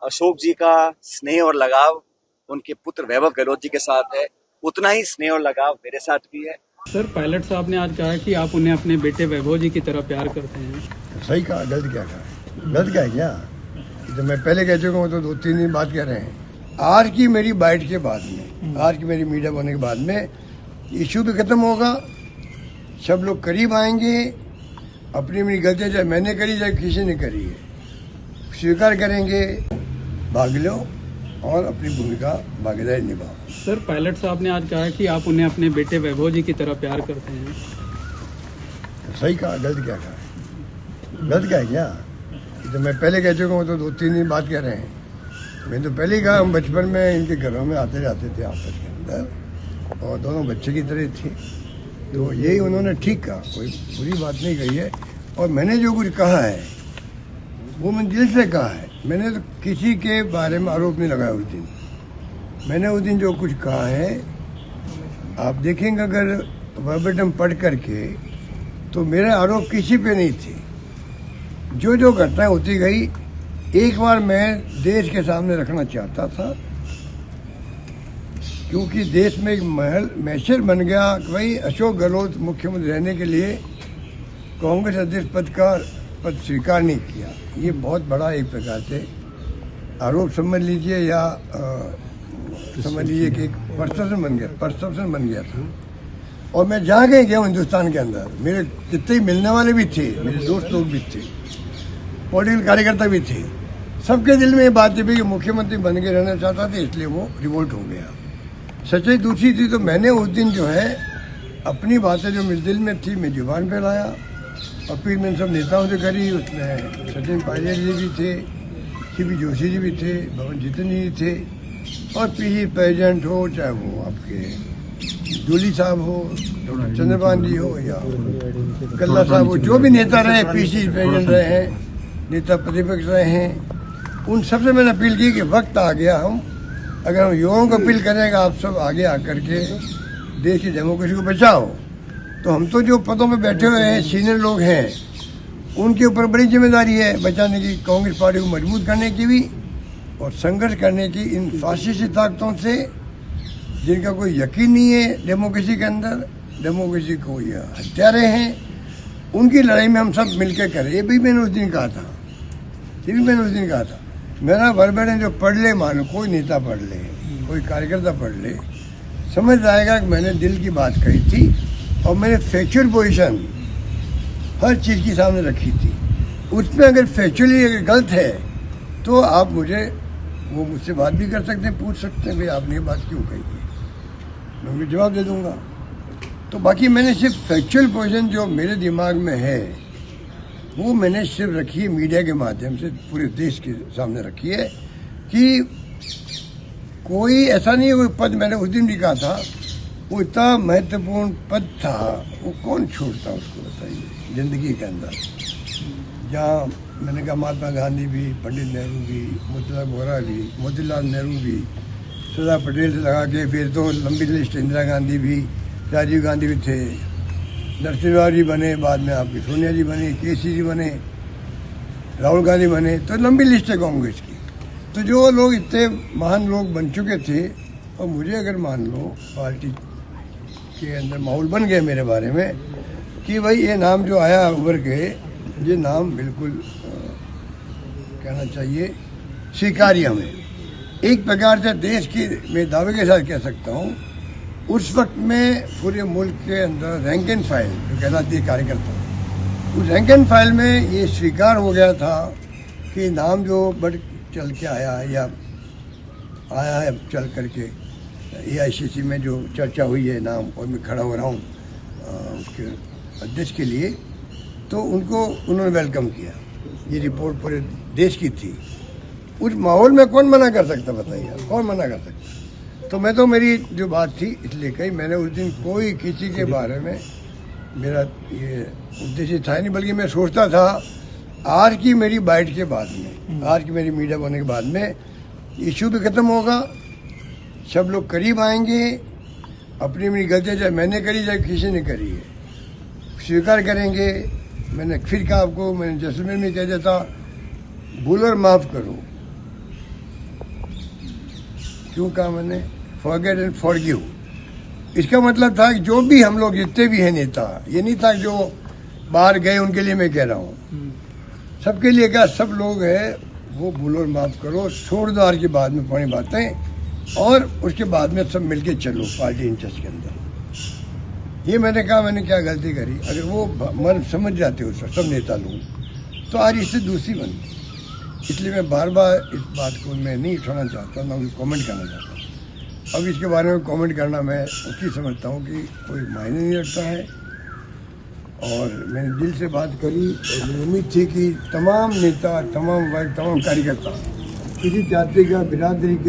अशोक जी का स्नेह और लगाव उनके पुत्र वैभव गहलोत जी के साथ है, उतना ही स्नेह और लगाव मेरे साथ भी है। सर, पायलट साहब ने आज कहा कि आप उन्हें अपने बेटे वैभव जी की तरह प्यार करते हैं। सही कहा, गलत क्या कहा? गलत क्या है क्या? तो मैं पहले कह चुका हूँ, तो 2-3 दिन बात कर रहे हैं। आज की मेरी बाइट के बाद में, आज की मेरी मीडिया होने के बाद में इशू भी खत्म होगा, सब लोग करीब आएंगे, अपनी अपनी गलतियाँ चाहे मैंने करी चाहे किसी ने करी है स्वीकार करेंगे, भाग लो और अपनी भूमिका भागीदारी निभाओ। सर, पायलट साहब ने आज कहा कि आप उन्हें अपने बेटे वैभव जी की तरह प्यार करते हैं। सही कहा, गलत क्या कहा? गलत क्या है क्या? तो मैं पहले कह चुका हूँ, तो 2-3 दिन बात कर रहे हैं। मैंने तो पहले ही कहा, हम बचपन में इनके घरों में आते जाते थे आपस के अंदर, और दोनों बच्चे की तरह थे। तो यही उन्होंने ठीक कहा, कोई बुरी बात नहीं कही है। और मैंने जो कुछ कहा है वो मैं दिल से कहा है। मैंने तो किसी के बारे में आरोप नहीं लगाया उस दिन। मैंने उस दिन जो कुछ कहा है, आप देखेंगे अगर वर्बेटम पढ़ करके, तो मेरे आरोप किसी पे नहीं थे। जो जो घटनाएं होती गई, एक बार मैं देश के सामने रखना चाहता था, क्योंकि देश में एक मैसेज बन गया कि भाई अशोक गहलोत मुख्यमंत्री रहने के लिए कांग्रेस अध्यक्ष पद स्वीकार नहीं किया। ये बहुत बड़ा एक प्रकार से आरोप समझ लीजिए, या समझ लीजिए कि एक परसेप्शन बन गया था। और मैं जहाँ कहीं गया हिंदुस्तान के अंदर, मेरे जितने मिलने वाले भी थे, मेरे दोस्त लोग भी थे, पॉलिटिकल कार्यकर्ता भी थे, सबके दिल में ये बात थी कि मुख्यमंत्री बन के रहना चाहता था, इसलिए वो रिवोल्ट हो गया। सच्चाई दूसरी थी। तो मैंने उस दिन जो है अपनी बातें जो मेरे दिल में थी, मैं जुबान पे लाया। अपील मैंने सब नेताओं से करी। उसमें सचिन पायलट जी भी थे, सीपी जोशी जी भी थे, भवन जितनी जी थे, और पीसी प्रेसिडेंट हो, चाहे वो आपके दूली साहब हो, डॉक्टर चंद्रपाल जी हो, या कल्ला साहब हो, जो भी नेता रहे, पीसी प्रेसिडेंट रहे हैं, नेता प्रतिपक्ष रहे हैं, उन सबसे मैंने अपील की कि वक्त आ गया, हम अगर हम युवाओं को अपील करेंगे, आप सब आगे आकर के देश की डेमोक्रेसी को बचाओ। तो हम तो जो पदों पे बैठे हुए हैं, सीनियर लोग हैं, उनके ऊपर बड़ी जिम्मेदारी है बचाने की, कांग्रेस पार्टी को मजबूत करने की भी, और संघर्ष करने की इन फासिस्टी ताकतों से जिनका कोई यकीन नहीं है डेमोक्रेसी के अंदर, डेमोक्रेसी को ये हत्यारे हैं, उनकी लड़ाई में हम सब मिलकर करें। ये भी मैंने उस दिन कहा था। मेरा वर्बेटम जो पढ़ ले, मानो कोई नेता पढ़ ले, कोई कार्यकर्ता पढ़ ले, समझ जाएगा कि मैंने दिल की बात कही थी, और मैंने फैक्चुअल पोजीशन हर चीज़ की सामने रखी थी। उसमें अगर फैक्चुअली अगर गलत है, तो आप मुझसे बात भी कर सकते हैं, पूछ सकते हैं भाई आपने ये बात क्यों कही है, मैं उनको जवाब दे दूंगा। तो बाकी मैंने सिर्फ फैक्चुअल पोजीशन जो मेरे दिमाग में है, वो मैंने सिर्फ रखी है, मीडिया के माध्यम से पूरे देश के सामने रखी है कि कोई ऐसा नहीं है, कोई पद, मैंने उस दिन भी कहा था, वो इतना महत्वपूर्ण पद था, वो कौन छोड़ता उसको, बताइए, जिंदगी के अंदर। जहाँ मैंने कहा महात्मा गांधी भी, पंडित नेहरू भी, मोतीलाल वोरा भी, मोतीलाल नेहरू भी, सरदार पटेल से लगा के फिर तो लंबी लिस्ट, इंदिरा गांधी भी, राजीव गांधी भी थे, नरसिम्हा जी बने, बाद में आपकी सोनिया जी बने, केसी जी बने, राहुल गांधी बने, तो लंबी लिस्ट है कांग्रेस की। तो जो लोग इतने महान लोग बन चुके थे, और मुझे अगर मान लो पार्टी के अंदर माहौल बन गया मेरे बारे में कि भाई ये नाम जो आया उभर के, ये नाम बिल्कुल कहना चाहिए स्वीकार्य हमें। एक प्रकार से देश की, मैं दावे के साथ कह सकता हूँ, उस वक्त में पूरे मुल्क के अंदर रैंक एंड फाइल जो कहलाती है कार्यकर्ता, उस रैंक एंड फाइल में ये स्वीकार हो गया था कि नाम जो बढ़ चल के आया है चल करके AICC में जो चर्चा हुई है नाम, और मैं खड़ा हो रहा हूँ उसके अध्यक्ष के लिए, तो उनको उन्होंने वेलकम किया। ये रिपोर्ट पूरे देश की थी। उस माहौल में कौन मना कर सकता, बताइए, कौन मना कर सकता? तो मैं तो, मेरी जो बात थी इसलिए कही। मैंने उस दिन कोई किसी के बारे में, मेरा ये उद्देश्य था नहीं, बल्कि मैं सोचता था आज की मेरी बाइट के बाद में, आज की मेरी मीडिया होने के बाद में इशू भी खत्म होगा, सब लोग करीब आएंगे, अपनी अपनी गलतियाँ चाहे मैंने करी चाहे किसी ने करी है स्वीकार करेंगे। मैंने फिर कहा आपको, मैंने जैसलमेर में कह देता, भूल और माफ़ करो, क्यों कहा मैंने? Forget and forgive. इसका मतलब था कि जो भी हम लोग जितने भी हैं नेता, ये नहीं था कि जो बाहर गए उनके लिए मैं कह रहा हूँ, सबके लिए क्या, सब लोग हैं वो भूलो और माफ करो, छोड़ दो आज के बाद में पुरानी बातें, और उसके बाद में सब मिलके चलो पार्टी इंटरेस्ट के अंदर। ये मैंने कहा मैंने क्या गलती करी? अगर वो मन समझ जाते हो सब नेता लोग तो आज इससे दूसरी बनती। इसलिए मैं बार बार इस बात को मैं नहीं उठाना चाहता, ना कमेंट करना चाहता। अब इसके बारे में कमेंट करना मैं उचित समझता हूँ कि कोई मायने नहीं रखता है। और मैंने दिल से बात करी और मुझे उम्मीद थी कि तमाम नेता, तमाम वर्ग, तमाम कार्यकर्ता किसी जाति का, बिरादरी के